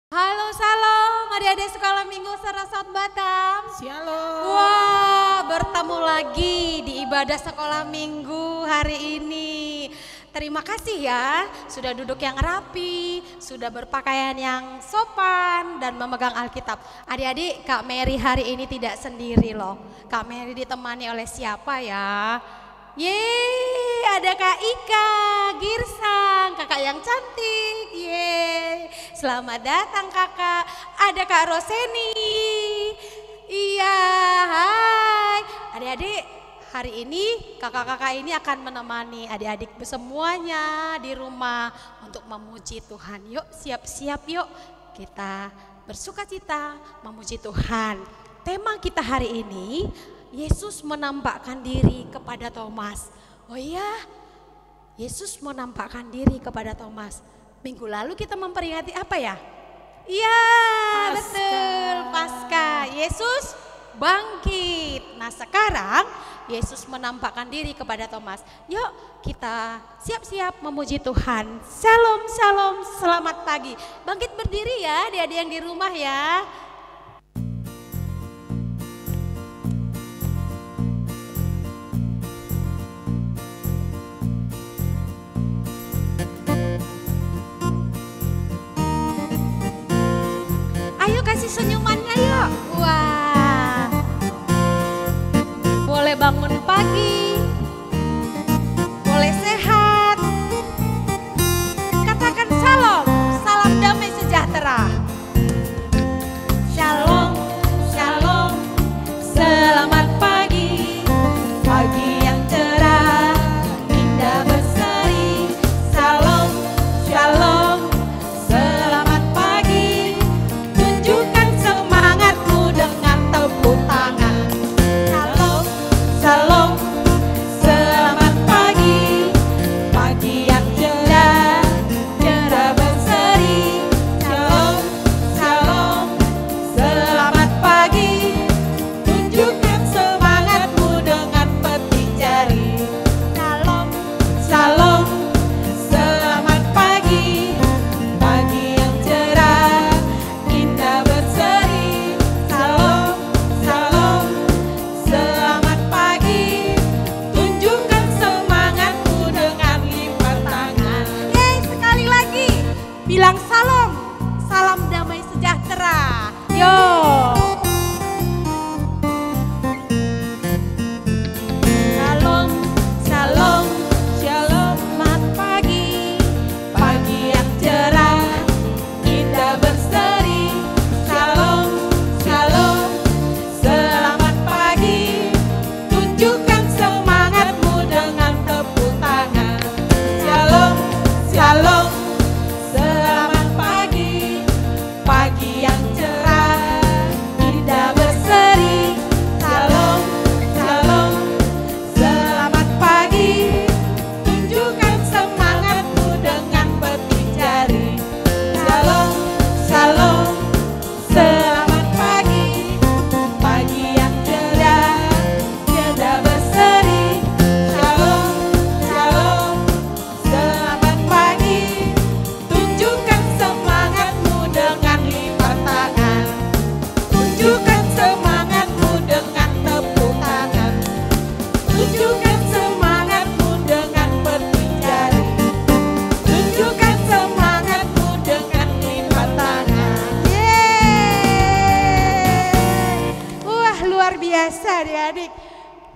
Halo, salam adik-adik sekolah minggu Sarasat Batam. Shalom. Wah, bertemu lagi di ibadah sekolah minggu hari ini. Terima kasih ya, sudah duduk yang rapi, sudah berpakaian yang sopan dan memegang Alkitab. Adik-adik, Kak Mary hari ini tidak sendiri loh. Kak Mary ditemani oleh siapa ya? Yeay, ada Kak Ika, Girsang, kakak yang cantik. Yeay, selamat datang kakak. Ada Kak Roseni. Iya, hai. Adik-adik, hari ini kakak-kakak ini akan menemani adik-adik semuanya di rumah untuk memuji Tuhan. Yuk, siap-siap yuk. Kita bersukacita memuji Tuhan. Tema kita hari ini, Yesus menampakkan diri kepada Thomas. Oh iya, Yesus menampakkan diri kepada Thomas. Minggu lalu kita memperingati apa ya? Iya, betul, Paskah. Yesus bangkit. Nah, sekarang Yesus menampakkan diri kepada Thomas. Yuk kita siap-siap memuji Tuhan. Shalom, shalom, selamat pagi. Bangkit berdiri ya, adik-adik yang di rumah ya. Ayo kasih senyumannya yuk. Wah, boleh bangun pagi, boleh sehat. Katakan shalom, salam damai sejahtera. Shalom, shalom, selamat pagi, pagi yang cerah, indah berseri. Shalom, shalom, selamat pagi, tunjukkan semangatmu dengan tepuk tangan. Shalom, shalom, selamat pagi, pagi yang cerah, cerah berseri. Shalom, shalom, selamat pagi, tunjukkan semangatmu dengan petik jari. Shalom, shalom, selamat pagi, pagi yang cerah, indah berseri. Shalom, shalom, selamat pagi, tunjukkan semangatmu dengan lipat tangan. Yeay, sekali lagi, bilang salam, salam damai sejahtera. Yo. Shalom, shalom, selamat pagi, pagi yang cerah, indah berseri. Shalom, shalom, selamat pagi, tunjukkan semangatmu dengan tepuk tangan. Shalom, shalom, selamat pagi, pagi yang cerah, indah berseri. Shalom, shalom, selamat pagi, tunjukkan semangatmu dengan petik jari. Shalom, shalom, selamat pagi, pagi yang cerah, cerah berseri. Shalom, shalom, selamat pagi, tunjukkan semangatmu dengan lipat tangan. Tunjukkan semangatmu dengan tepuk tangan. Tunjukkan semangatmu dengan petik jari. Tunjukkan semangatmu dengan lipat tangan. Yeay. Wah, luar biasa adik-adik.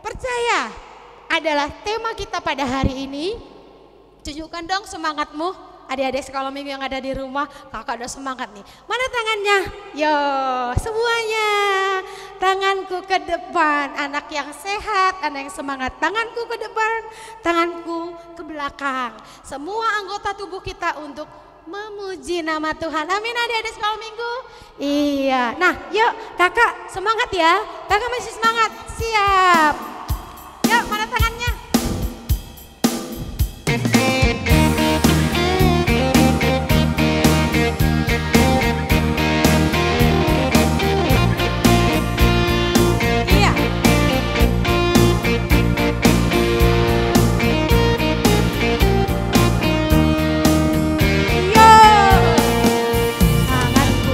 Percaya adalah tema kita pada hari ini. Tunjukkan dong semangatmu. Adik-adik sekolah minggu yang ada di rumah, kakak udah semangat nih. Mana tangannya? Yo, semuanya. Tanganku ke depan, anak yang sehat, anak yang semangat. Tanganku ke depan, tanganku ke belakang. Semua anggota tubuh kita untuk memuji nama Tuhan. Amin adik-adik sekolah minggu. Iya, nah yuk kakak semangat ya. Kakak masih semangat, siap. Yuk, mana tangannya? Iya. Yo. Tanganku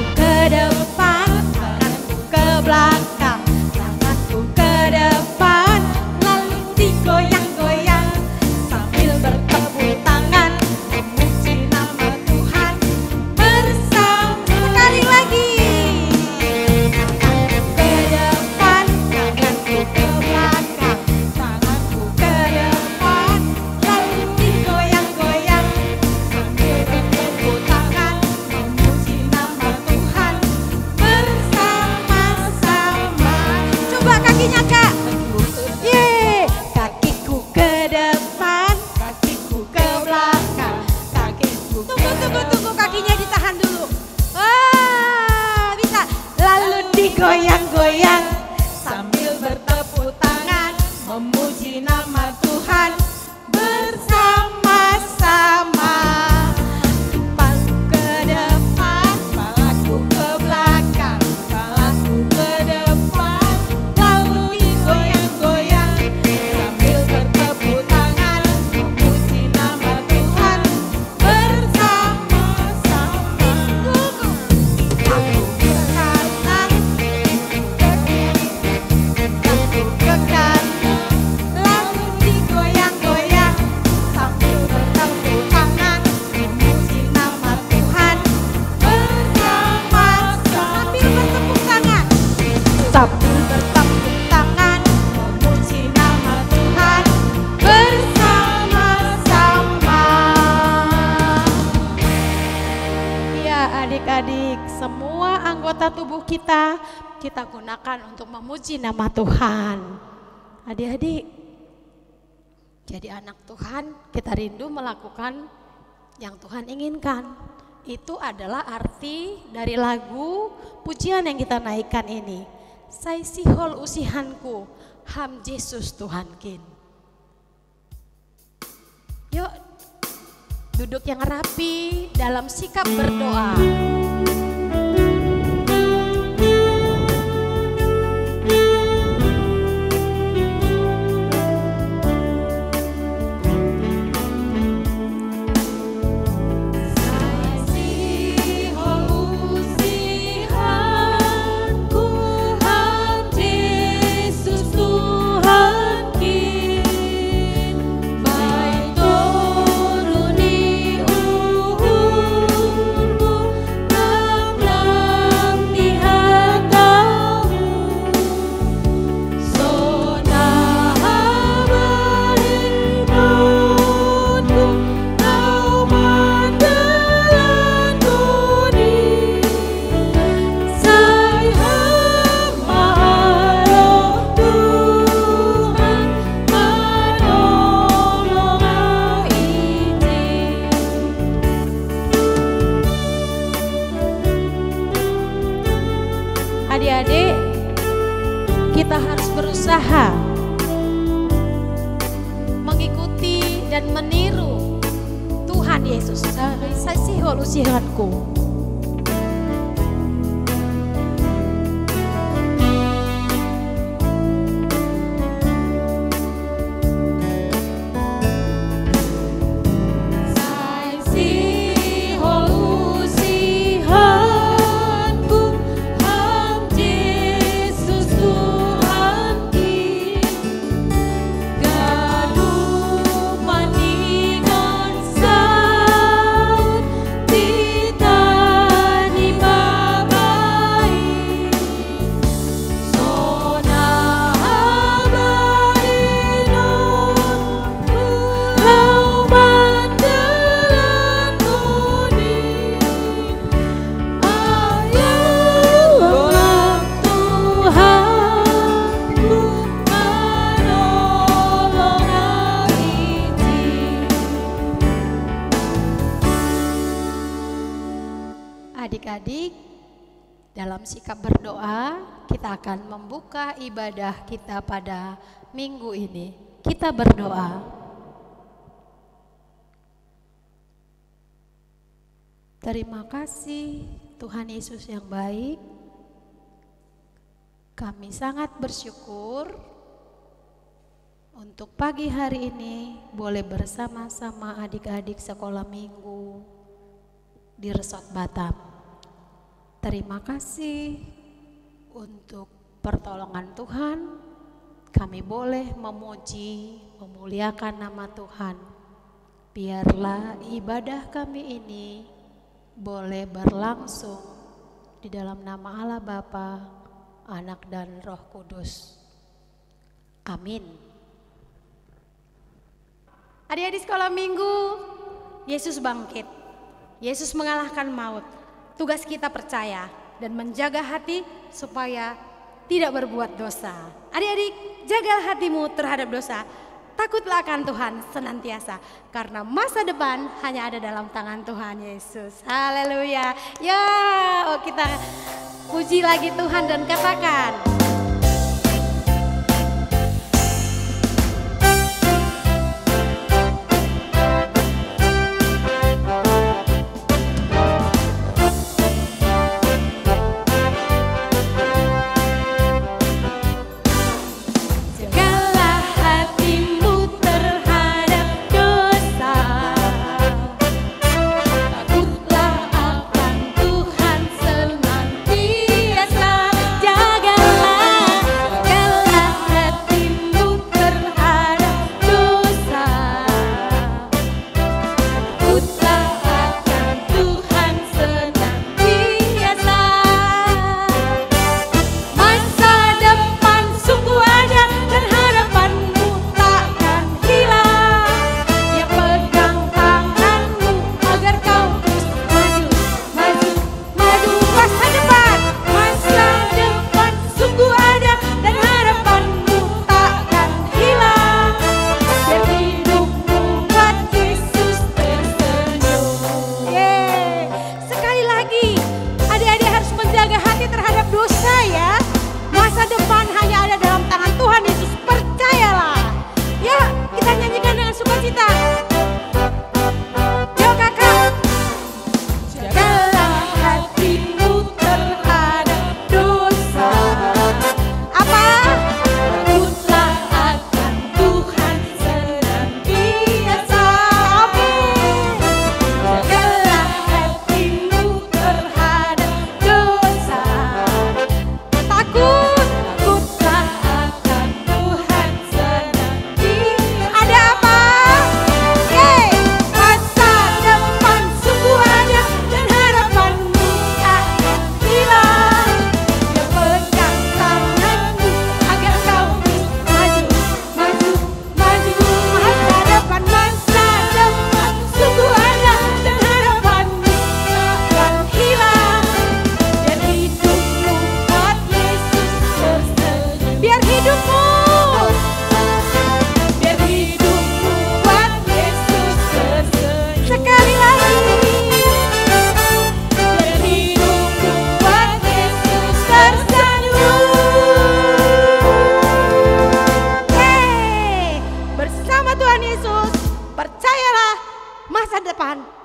digoyang-goyang sambil bertepuk tangan memuji nama Tuhan bersama-sama. Kepalaku ke depan, kepalaku ke belakang, kepalaku ke depan, lalu digoyang-goyang sambil bertepuk tangan memuji nama Tuhan bersama-sama. Aku ke kanan, ke kiri, aku ke kanan, lalu digoyang-goyang sambil bertepuk tangan memuji nama Tuhan bersama-sama. Sambil bertepuk tangan memuji nama Tuhan bersama-sama. Ya adik-adik, semua anggota tubuh kita gunakan untuk memuji nama Tuhan. Adik-adik, jadi anak Tuhan, kita rindu melakukan yang Tuhan inginkan. Itu adalah arti dari lagu pujian yang kita naikkan ini. Sai sihol usihanku, ham Yesus Tuhankin. Yuk, duduk yang rapi dalam sikap berdoa. Adik-adik, kita harus berusaha mengikuti dan meniru Tuhan Yesus. Saya sihol usihanku. Adik-adik, dalam sikap berdoa kita akan membuka ibadah kita pada minggu ini. Kita berdoa. Terima kasih Tuhan Yesus yang baik. Kami sangat bersyukur untuk pagi hari ini boleh bersama-sama adik-adik sekolah minggu di Resort Batam. Terima kasih untuk pertolongan Tuhan. Kami boleh memuji, memuliakan nama Tuhan. Biarlah ibadah kami ini boleh berlangsung di dalam nama Allah Bapa, Anak dan Roh Kudus. Amin. Adik-adik sekolah minggu, Yesus bangkit. Yesus mengalahkan maut. Tugas kita percaya dan menjaga hati supaya tidak berbuat dosa. Adik-adik, jagalah hatimu terhadap dosa. Takutlah akan Tuhan senantiasa, karena masa depan hanya ada dalam tangan Tuhan Yesus. Haleluya. Ya, kita Puji lagi Tuhan dan katakan,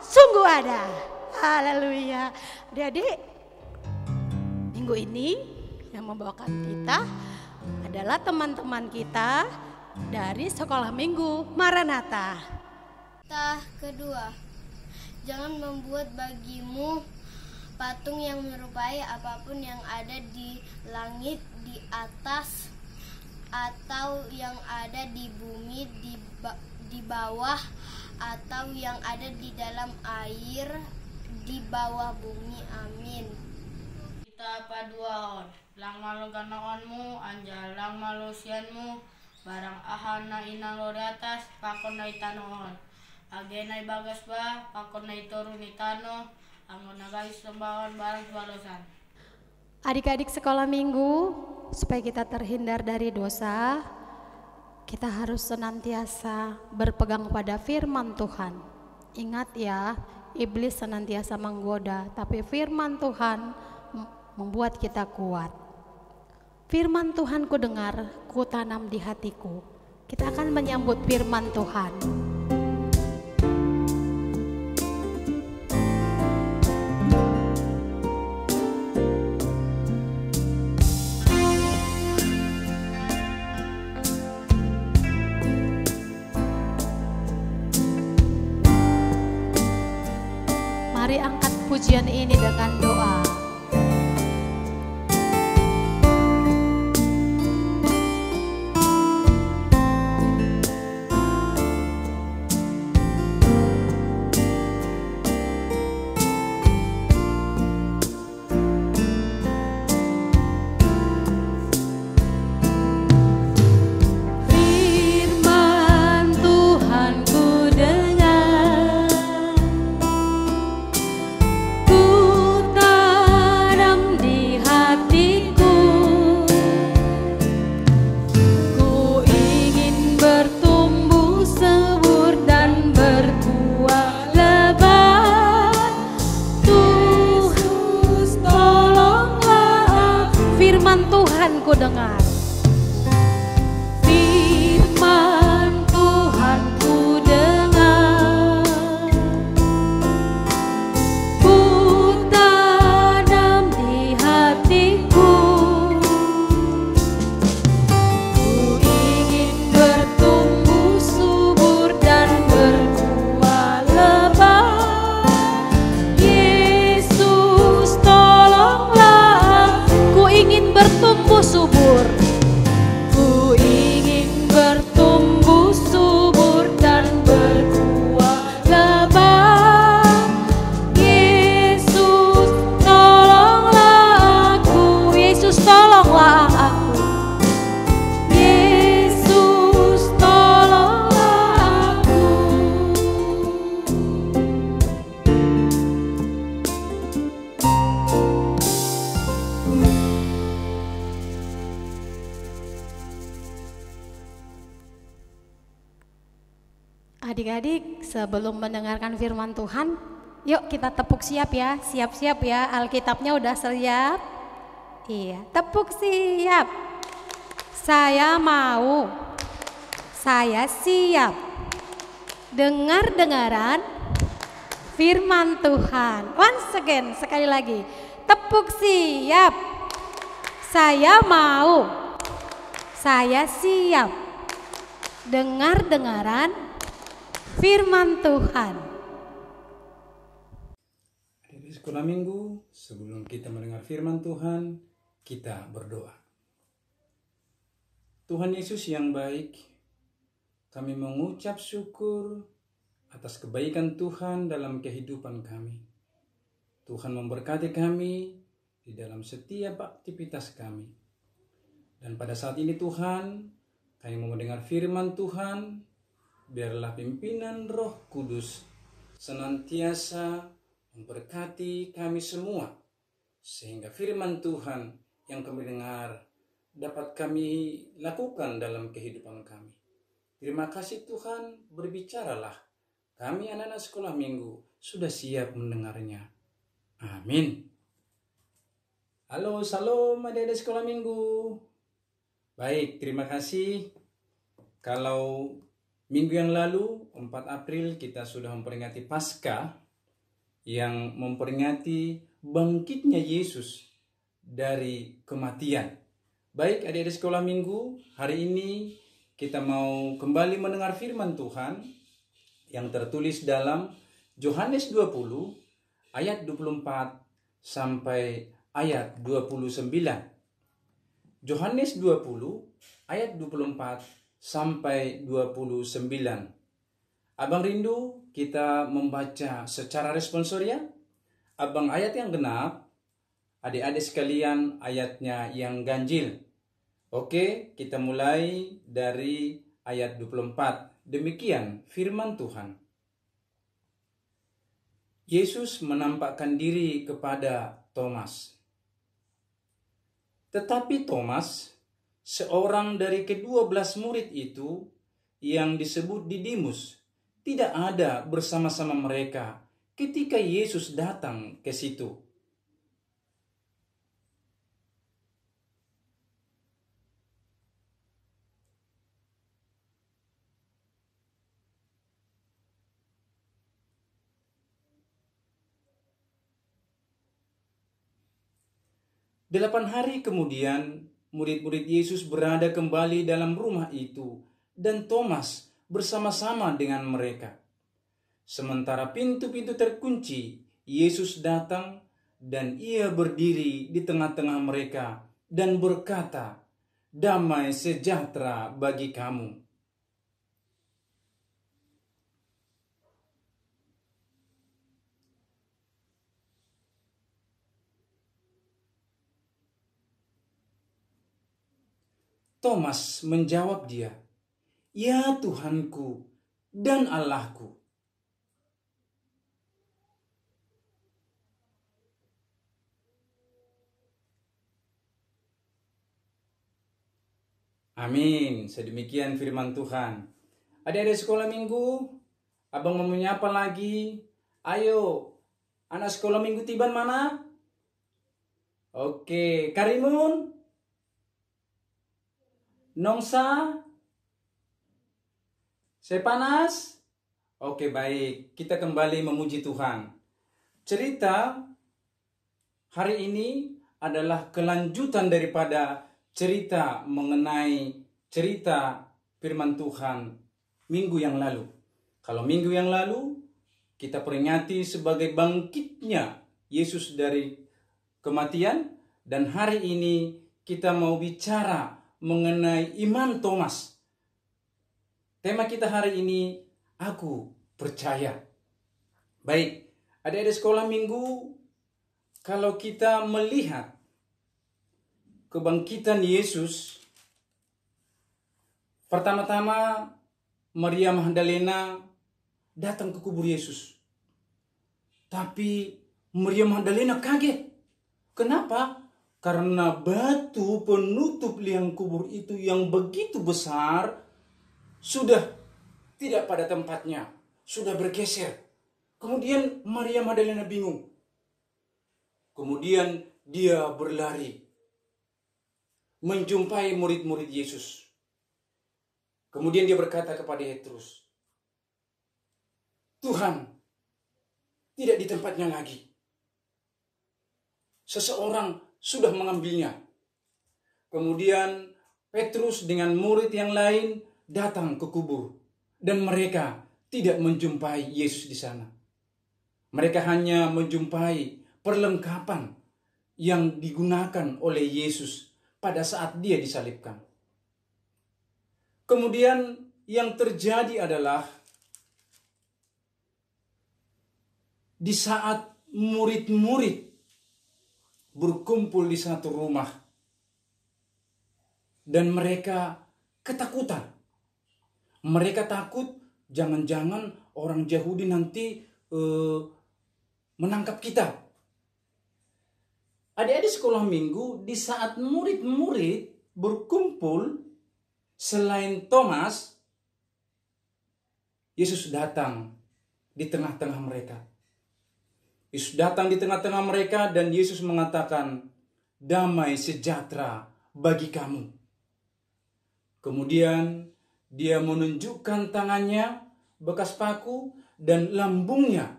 sungguh ada. Haleluya. Adik-adik, minggu ini yang membawakan kita adalah teman-teman kita dari sekolah minggu Maranatha. Kedua, jangan membuat bagimu patung yang menyerupai apapun yang ada di langit, di atas, atau yang ada di bumi, di bawah, atau yang ada di dalam air, di bawah bumi. Amin. Kita paduaon, lang malu ganaonmu, anjal lang malusianmu, barang ahana inang lori atas, pakon na itanoon. Agenay bagas ba, pakon na iturun itano, angon na guys sumbawan barang balosan. Adik-adik sekolah minggu, supaya kita terhindar dari dosa, kita harus senantiasa berpegang pada firman Tuhan. Ingat ya, iblis senantiasa menggoda, tapi firman Tuhan membuat kita kuat. Firman Tuhan ku dengar, ku tanam di hatiku. Kita akan menyambut firman Tuhan. Mari angkat pujian ini dengan doa. Tuhan ku dengar. Firman Tuhan ku dengar, ku tanam di hatiku. Ku ingin bertumbuh subur dan berbuah lebat. Yesus tolonglah, ku ingin bertumbuh subur. Ku ingin bertumbuh subur dan berbuah lebat. Yesus tolonglah aku, Yesus tolonglah aku, Yesus tolonglah aku. Adik-adik, sebelum mendengarkan firman Tuhan, yuk kita tepuk siap ya. Siap-siap ya, Alkitabnya udah siap? Iya, tepuk siap. Saya mau, saya siap dengar-dengaran firman Tuhan. Once again, sekali lagi, tepuk siap. Saya mau, saya siap dengar-dengaran firman Tuhan. Di sekolah minggu, sebelum kita mendengar firman Tuhan, kita berdoa. Tuhan Yesus yang baik, kami mengucap syukur atas kebaikan Tuhan dalam kehidupan kami. Tuhan memberkati kami di dalam setiap aktivitas kami. Dan pada saat ini Tuhan, kami mau mendengar firman Tuhan. Biarlah pimpinan Roh Kudus senantiasa memberkati kami semua, sehingga firman Tuhan yang kami dengar dapat kami lakukan dalam kehidupan kami. Terima kasih Tuhan, berbicaralah. Kami anak-anak sekolah minggu sudah siap mendengarnya. Amin. Halo, salam adik-adik sekolah minggu. Baik, terima kasih. Kalau minggu yang lalu, 4 April, kita sudah memperingati Paskah yang memperingati bangkitnya Yesus dari kematian. Baik, adik-adik sekolah minggu, hari ini kita mau kembali mendengar firman Tuhan yang tertulis dalam Yohanes 20 ayat 24 sampai ayat 29. Yohanes 20 ayat 24 sampai 29. Abang rindu kita membaca secara responsoria. Abang ayat yang genap, adik-adik sekalian ayatnya yang ganjil. Oke, kita mulai dari ayat 24. Demikian firman Tuhan. Yesus menampakkan diri kepada Thomas. Tetapi Thomas, seorang dari ke-12 murid itu yang disebut Didimus, tidak ada bersama-sama mereka ketika Yesus datang ke situ. Delapan hari kemudian, murid-murid Yesus berada kembali dalam rumah itu, dan Thomas bersama-sama dengan mereka. Sementara pintu-pintu terkunci, Yesus datang dan ia berdiri di tengah-tengah mereka dan berkata, "Damai sejahtera bagi kamu." Thomas menjawab dia, "Ya Tuhanku dan Allahku." Amin. Sedemikian firman Tuhan. Adik-adik sekolah minggu, abang mau menyapa lagi. Ayo, anak sekolah minggu Tiban mana? Oke, Karimun. Nongsa? Saya panas? Oke, baik. Kita kembali memuji Tuhan. Cerita hari ini adalah kelanjutan daripada cerita mengenai cerita firman Tuhan minggu yang lalu. Kalau minggu yang lalu kita peringati sebagai bangkitnya Yesus dari kematian, dan hari ini kita mau bicara mengenai iman Thomas. Tema kita hari ini, aku percaya. Baik, adik-adik sekolah minggu, kalau kita melihat kebangkitan Yesus, pertama-tama Maria Magdalena datang ke kubur Yesus. Tapi Maria Magdalena kaget. Kenapa? Karena batu penutup liang kubur itu yang begitu besar sudah tidak pada tempatnya, sudah bergeser. Kemudian Maria Magdalena bingung. Kemudian dia berlari menjumpai murid-murid Yesus. Kemudian dia berkata kepada Petrus, Tuhan, tidak di tempatnya lagi. Seseorang sudah mengambilnya. Kemudian Petrus dengan murid yang lain datang ke kubur. Dan mereka tidak menjumpai Yesus di sana. Mereka hanya menjumpai perlengkapan yang digunakan oleh Yesus pada saat dia disalibkan. Kemudian yang terjadi adalah di saat murid-murid berkumpul di satu rumah dan mereka ketakutan. Mereka takut jangan-jangan orang Yahudi nanti menangkap kita. Adik-adik sekolah minggu, di saat murid-murid berkumpul, selain Thomas, Yesus datang di tengah-tengah mereka. Yesus datang di tengah-tengah mereka dan Yesus mengatakan, damai sejahtera bagi kamu. Kemudian dia menunjukkan tangannya bekas paku dan lambungnya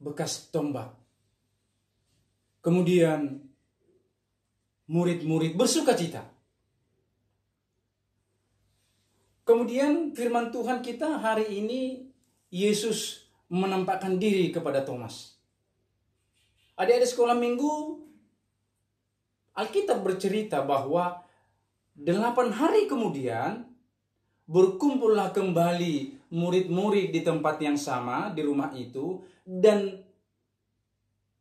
bekas tombak. Kemudian murid-murid bersukacita. Kemudian firman Tuhan kita hari ini, Yesus menampakkan diri kepada Thomas. Adik-adik sekolah minggu, Alkitab bercerita bahwa 8 hari kemudian berkumpullah kembali murid-murid di tempat yang sama, di rumah itu, dan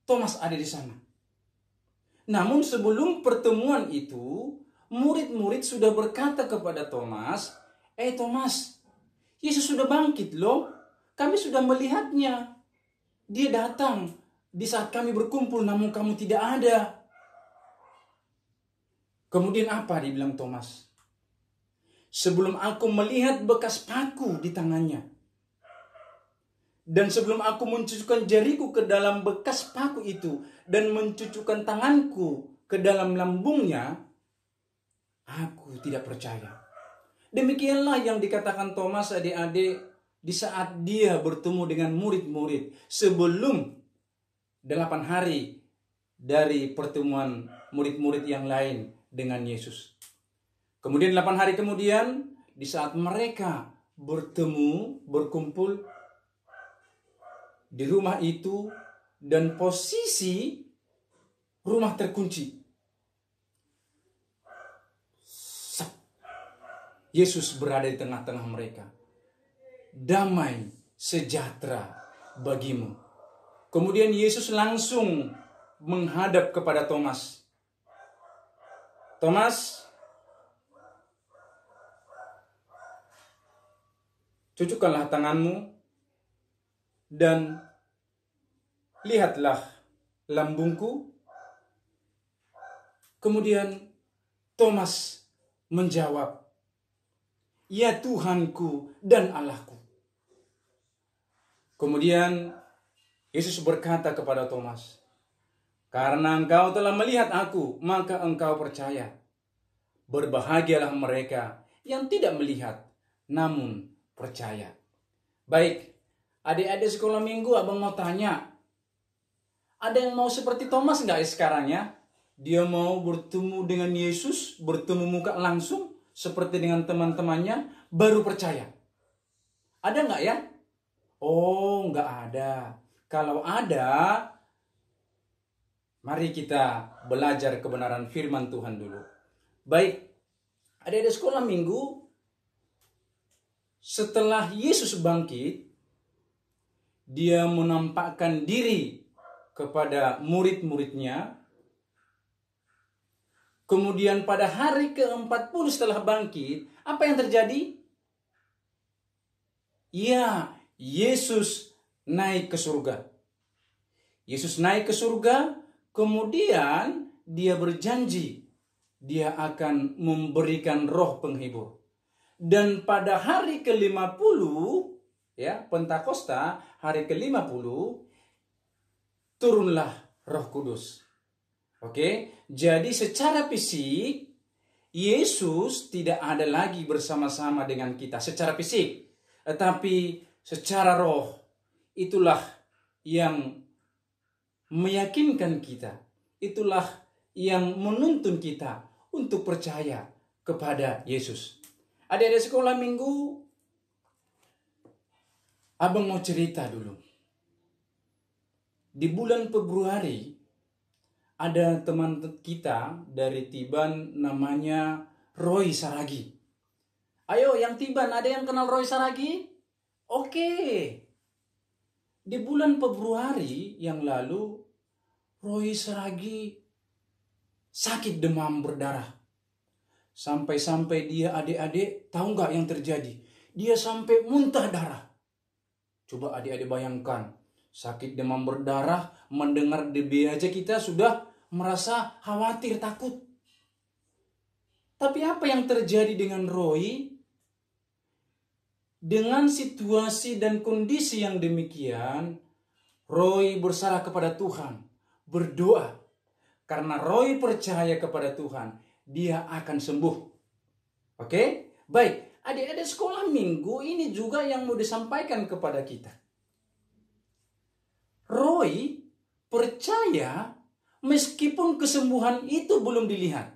Thomas ada di sana. Namun sebelum pertemuan itu, murid-murid sudah berkata kepada Thomas, Thomas, Yesus sudah bangkit loh, kami sudah melihatnya. Dia datang di saat kami berkumpul, namun kamu tidak ada. Kemudian apa dibilang Thomas? Sebelum aku melihat bekas paku di tangannya, dan sebelum aku mencucukkan jariku ke dalam bekas paku itu, dan mencucukkan tanganku ke dalam lambungnya, aku tidak percaya. Demikianlah yang dikatakan Thomas, adik-adik, di saat dia bertemu dengan murid-murid sebelum 8 hari dari pertemuan murid-murid yang lain dengan Yesus. Kemudian 8 hari kemudian, di saat mereka bertemu, berkumpul di rumah itu, dan posisi rumah terkunci. Yesus berada di tengah-tengah mereka. Damai sejahtera bagimu. Kemudian Yesus langsung menghadap kepada Thomas. Thomas, cucukkanlah tanganmu dan lihatlah lambungku. Kemudian Thomas menjawab, ya Tuhanku dan Allahku. Kemudian Yesus berkata kepada Thomas, karena engkau telah melihat aku, maka engkau percaya. Berbahagialah mereka yang tidak melihat, namun percaya. Baik, adik-adik sekolah minggu, abang mau tanya. Ada yang mau seperti Thomas nggak sekarang ya? Dia mau bertemu dengan Yesus, bertemu muka langsung, seperti dengan teman-temannya, baru percaya. Ada nggak ya? Oh, nggak ada. Kalau ada, mari kita belajar kebenaran firman Tuhan dulu. Baik, adik-adik sekolah minggu, setelah Yesus bangkit, dia menampakkan diri kepada murid-muridnya. Kemudian pada hari ke-40 setelah bangkit, apa yang terjadi? Ya, Yesus naik ke surga. Yesus naik ke surga, kemudian dia berjanji dia akan memberikan roh penghibur. Dan pada hari ke-50, ya, Pentakosta, hari ke-50, turunlah Roh Kudus. Oke, jadi secara fisik, Yesus tidak ada lagi bersama-sama dengan kita secara fisik. Tetapi secara roh, itulah yang meyakinkan kita. Itulah yang menuntun kita untuk percaya kepada Yesus. Adik-adik sekolah minggu, abang mau cerita dulu. Di bulan Februari, ada teman kita dari Tiban namanya Roy Saragi. Ayo yang Tiban, ada yang kenal Roy Saragi? Oke. Di bulan Februari yang lalu, Roy Saragi sakit demam berdarah. Sampai-sampai dia, adik-adik, tahu nggak yang terjadi? Dia sampai muntah darah. Coba adik-adik bayangkan, sakit demam berdarah, mendengar DB aja kita sudah merasa khawatir, takut. Tapi apa yang terjadi dengan Roy? Dengan situasi dan kondisi yang demikian, Roy berserah kepada Tuhan, berdoa. Karena Roy percaya kepada Tuhan, dia akan sembuh. Oke? Baik, adik-adik sekolah minggu ini juga yang mau disampaikan kepada kita. Roy percaya meskipun kesembuhan itu belum dilihat.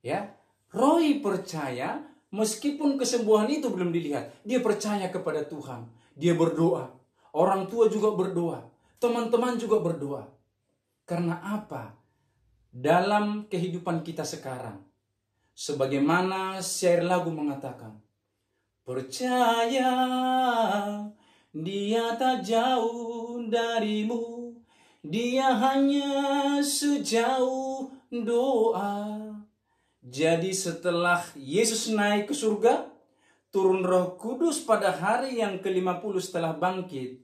Ya, Roy percaya meskipun kesembuhan itu belum dilihat. Dia percaya kepada Tuhan. Dia berdoa. Orang tua juga berdoa. Teman-teman juga berdoa. Karena apa? Dalam kehidupan kita sekarang, sebagaimana syair lagu mengatakan, percaya dia tak jauh darimu, dia hanya sejauh doa. Jadi setelah Yesus naik ke surga, turun Roh Kudus pada hari yang ke-50 setelah bangkit,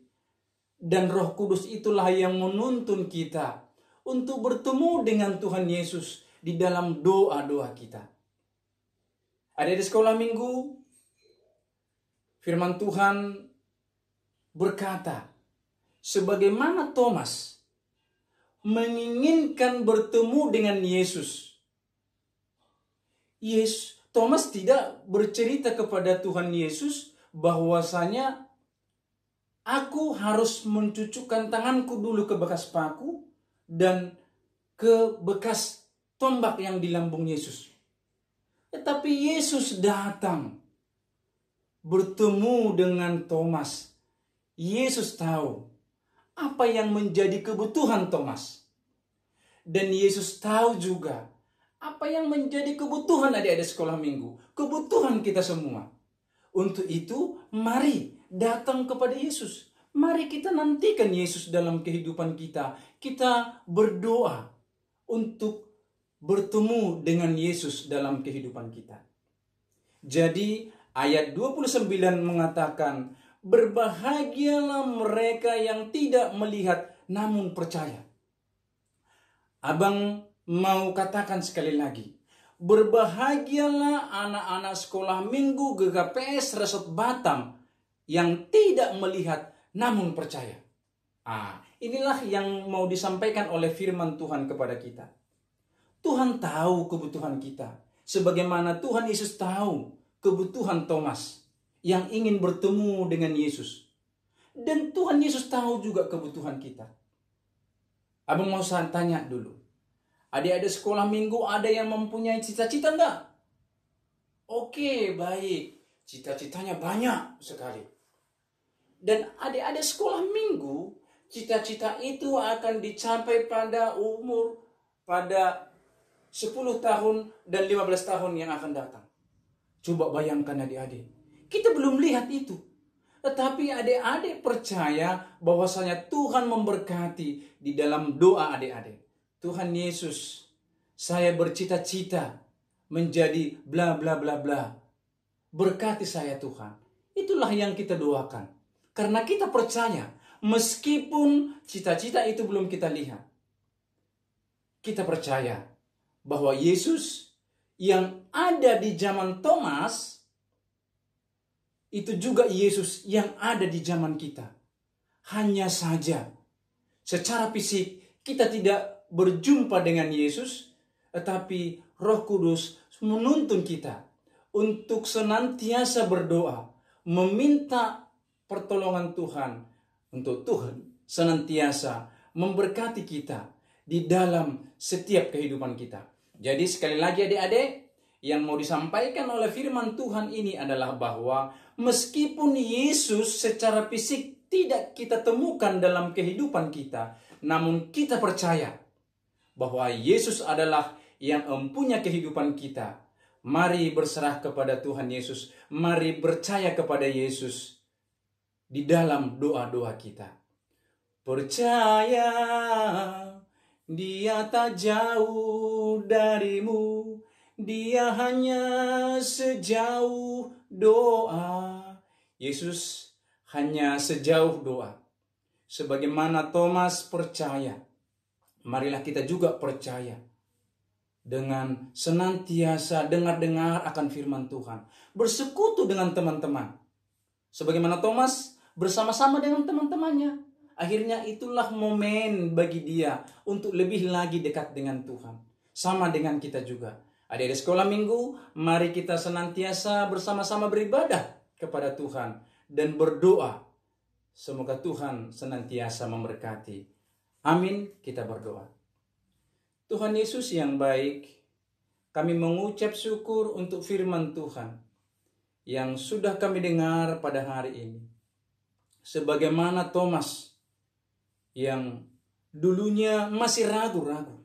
dan Roh Kudus itulah yang menuntun kita untuk bertemu dengan Tuhan Yesus di dalam doa-doa kita. Ada di sekolah minggu, firman Tuhan berkata, sebagaimana Thomas menginginkan bertemu dengan Yesus. Thomas tidak bercerita kepada Tuhan Yesus bahwasanya aku harus mencucukkan tanganku dulu ke bekas paku dan ke bekas tombak yang di lambung Yesus. Tetapi Yesus datang bertemu dengan Thomas. Yesus tahu apa yang menjadi kebutuhan Thomas. Dan Yesus tahu juga apa yang menjadi kebutuhan adik-adik sekolah minggu. Kebutuhan kita semua. Untuk itu, mari datang kepada Yesus. Mari kita nantikan Yesus dalam kehidupan kita. Kita berdoa untuk bertemu dengan Yesus dalam kehidupan kita. Jadi ayat 29 mengatakan, berbahagialah mereka yang tidak melihat namun percaya. Abang mau katakan sekali lagi, berbahagialah anak-anak sekolah minggu GKPS Resort Batam yang tidak melihat namun percaya. Inilah yang mau disampaikan oleh firman Tuhan kepada kita. Tuhan tahu kebutuhan kita. Sebagaimana Tuhan Yesus tahu kebutuhan Thomas yang ingin bertemu dengan Yesus. Dan Tuhan Yesus tahu juga kebutuhan kita. Abang mau saya tanya dulu. Adik-adik sekolah minggu ada yang mempunyai cita-cita enggak? Oke, baik. Cita-citanya banyak sekali. Dan adik-adik sekolah minggu, cita-cita itu akan dicapai pada umur pada 10 tahun dan 15 tahun yang akan datang. Coba bayangkan adik-adik. Kita belum lihat itu. Tetapi adik-adik percaya bahwasanya Tuhan memberkati di dalam doa adik-adik. Tuhan Yesus, saya bercita-cita menjadi bla bla bla bla. Berkati saya Tuhan. Itulah yang kita doakan. Karena kita percaya meskipun cita-cita itu belum kita lihat. Kita percaya bahwa Yesus yang ada di zaman Thomas itu juga Yesus yang ada di zaman kita. Hanya saja secara fisik kita tidak berjumpa dengan Yesus, tetapi Roh Kudus menuntun kita untuk senantiasa berdoa, meminta pertolongan Tuhan, untuk Tuhan senantiasa memberkati kita di dalam setiap kehidupan kita. Jadi sekali lagi adik-adik, yang mau disampaikan oleh firman Tuhan ini adalah bahwa meskipun Yesus secara fisik tidak kita temukan dalam kehidupan kita, namun kita percaya bahwa Yesus adalah yang mempunyai kehidupan kita. Mari berserah kepada Tuhan Yesus. Mari percaya kepada Yesus di dalam doa-doa kita. Percaya Dia tak jauh darimu. Dia hanya sejauh doa. Yesus hanya sejauh doa. Sebagaimana Thomas percaya, marilah kita juga percaya dengan senantiasa dengar-dengar akan firman Tuhan. Bersekutu dengan teman-teman. Sebagaimana Thomas bersama-sama dengan teman-temannya. Akhirnya itulah momen bagi dia untuk lebih lagi dekat dengan Tuhan. Sama dengan kita juga. Adik-adik sekolah minggu, mari kita senantiasa bersama-sama beribadah kepada Tuhan dan berdoa. Semoga Tuhan senantiasa memberkati. Amin, kita berdoa. Tuhan Yesus yang baik, kami mengucap syukur untuk firman Tuhan yang sudah kami dengar pada hari ini. Sebagaimana Thomas yang dulunya masih ragu-ragu,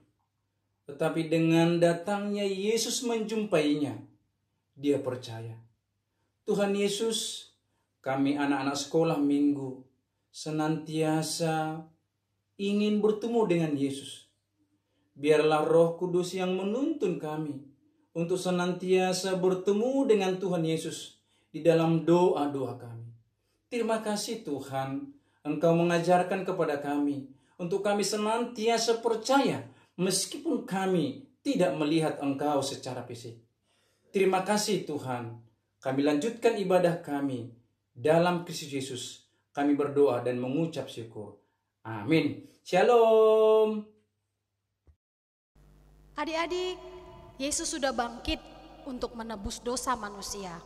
tetapi dengan datangnya Yesus menjumpainya, dia percaya. Tuhan Yesus, kami anak-anak sekolah minggu senantiasa ingin bertemu dengan Yesus. Biarlah Roh Kudus yang menuntun kami untuk senantiasa bertemu dengan Tuhan Yesus di dalam doa-doa kami. Terima kasih Tuhan, Engkau mengajarkan kepada kami untuk kami senantiasa percaya meskipun kami tidak melihat Engkau secara fisik. Terima kasih Tuhan, kami lanjutkan ibadah kami dalam Kristus Yesus. Kami berdoa dan mengucap syukur. Amin. Shalom. Adik-adik, Yesus sudah bangkit untuk menebus dosa manusia.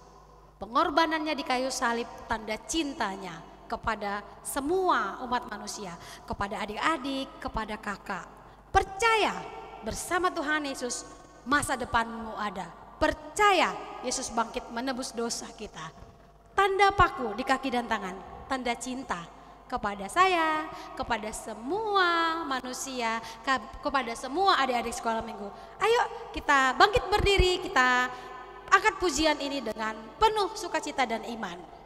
Pengorbanannya di kayu salib tanda cintanya kepada semua umat manusia, kepada adik-adik, kepada kakak. Percaya bersama Tuhan Yesus masa depanmu ada. Percaya Yesus bangkit menebus dosa kita. Tanda paku di kaki dan tangan, tanda cinta kepada saya, kepada semua manusia, kepada semua adik-adik sekolah minggu. Ayo kita bangkit berdiri, kita angkat pujian ini dengan penuh sukacita dan iman.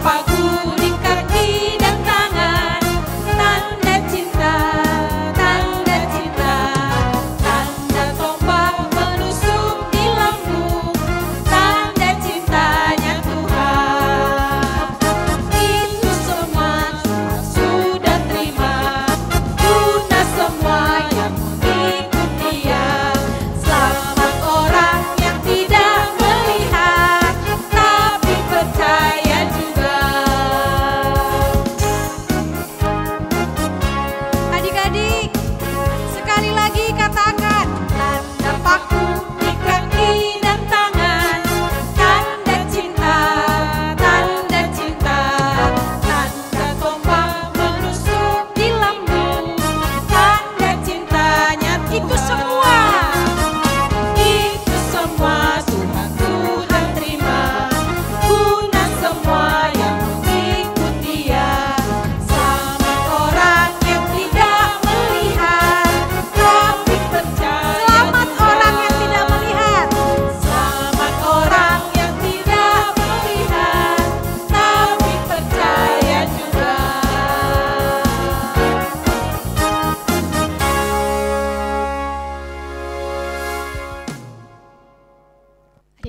Aku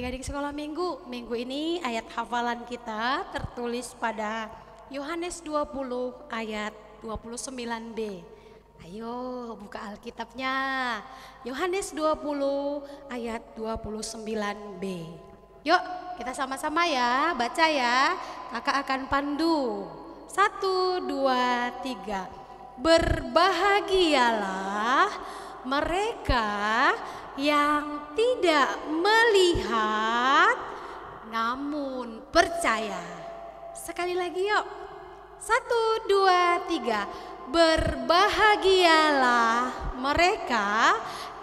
Adik-adik sekolah minggu ini ayat hafalan kita tertulis pada Yohanes 20 ayat 29b. Ayo buka Alkitabnya. Yohanes 20 ayat 29b. Yuk kita sama-sama ya, baca ya. Kakak akan pandu. 1, 2, 3. Berbahagialah mereka yang tidak melihat namun percaya. Sekali lagi yuk. 1, 2, 3. Berbahagialah mereka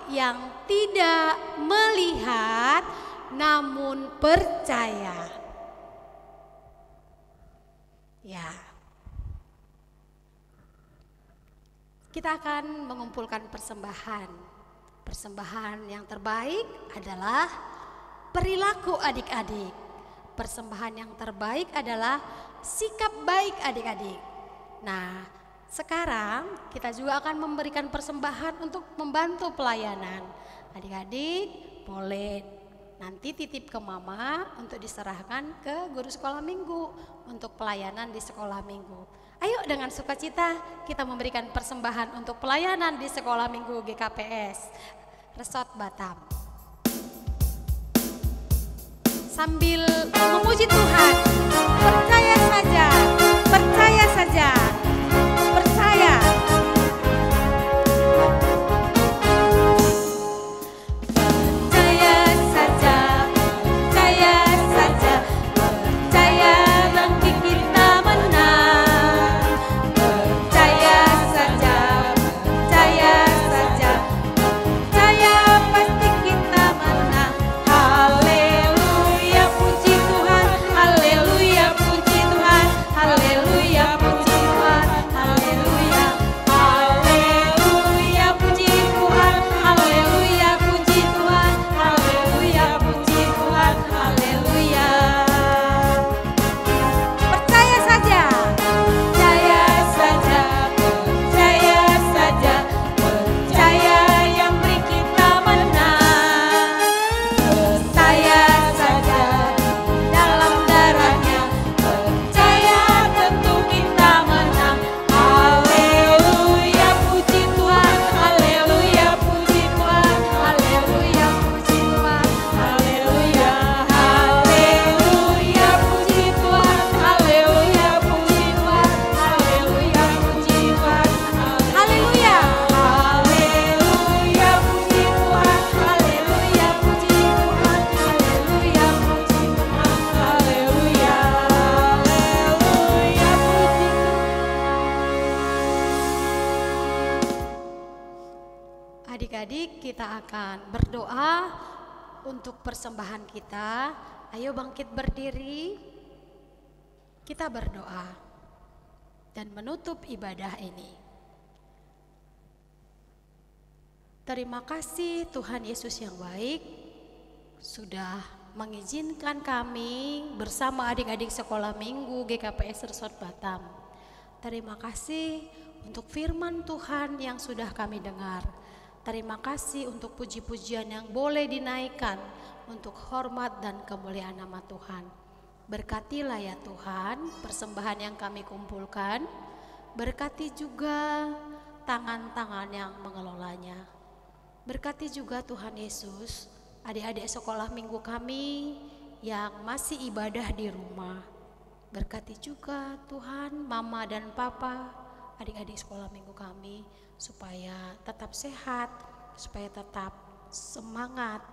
yang tidak melihat namun percaya. Ya. Kita akan mengumpulkan persembahan. Persembahan yang terbaik adalah perilaku adik-adik. Persembahan yang terbaik adalah sikap baik adik-adik. Nah, sekarang kita juga akan memberikan persembahan untuk membantu pelayanan. Adik-adik boleh nanti titip ke mama untuk diserahkan ke guru sekolah minggu untuk pelayanan di sekolah minggu. Ayo dengan sukacita kita memberikan persembahan untuk pelayanan di sekolah minggu GKPS Resort Batam. Sambil memuji Tuhan, percaya saja, percaya saja, percaya. Adik-adik kita akan berdoa untuk persembahan kita. Ayo bangkit berdiri. Kita berdoa dan menutup ibadah ini. Terima kasih Tuhan Yesus yang baik sudah mengizinkan kami bersama adik-adik sekolah minggu GKPS Resort Batam. Terima kasih untuk firman Tuhan yang sudah kami dengar. Terima kasih untuk puji-pujian yang boleh dinaikkan untuk hormat dan kemuliaan nama Tuhan. Berkatilah ya Tuhan persembahan yang kami kumpulkan. Berkati juga tangan-tangan yang mengelolanya. Berkati juga Tuhan Yesus adik-adik sekolah minggu kami yang masih ibadah di rumah. Berkati juga Tuhan mama dan papa adik-adik sekolah minggu kami supaya tetap sehat, supaya tetap semangat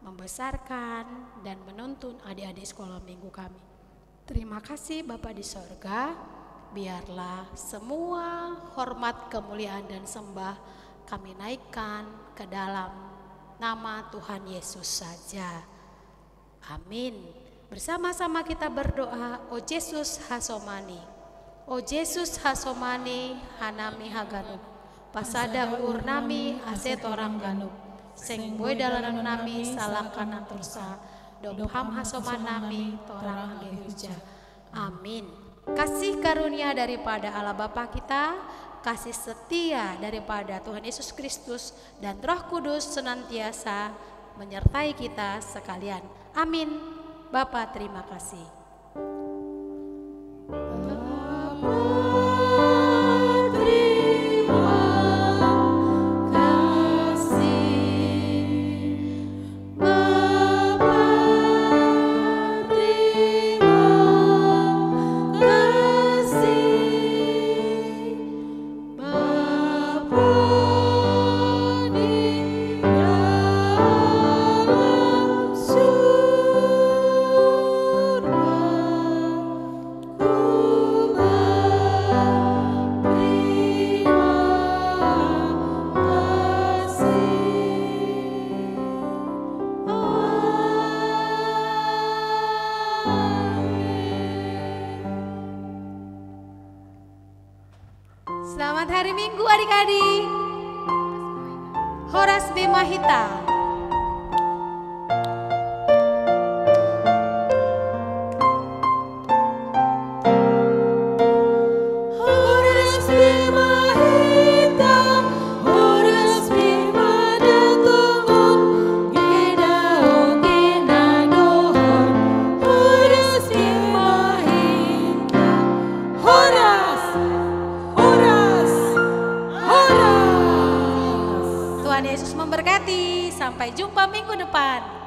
membesarkan dan menuntun adik-adik sekolah minggu kami. Terima kasih Bapa di sorga, biarlah semua hormat, kemuliaan dan sembah kami naikkan ke dalam nama Tuhan Yesus saja. Amin. Bersama-sama kita berdoa, O Yesus Hasomani, O Yesus Hasomani, Hanami Haganuk, Pasada urnami aset orang ganuk, seng boy dalam nami salah kanan tursa, dobham hasoman nami torang gehuja. Amin. Kasih karunia daripada Allah Bapa kita, kasih setia daripada Tuhan Yesus Kristus dan Roh Kudus senantiasa menyertai kita sekalian. Amin. Bapa, terima kasih. Selamat hari Minggu adik-adik. Horas Bimahita. Tuhan Yesus memberkati. Sampai jumpa minggu depan.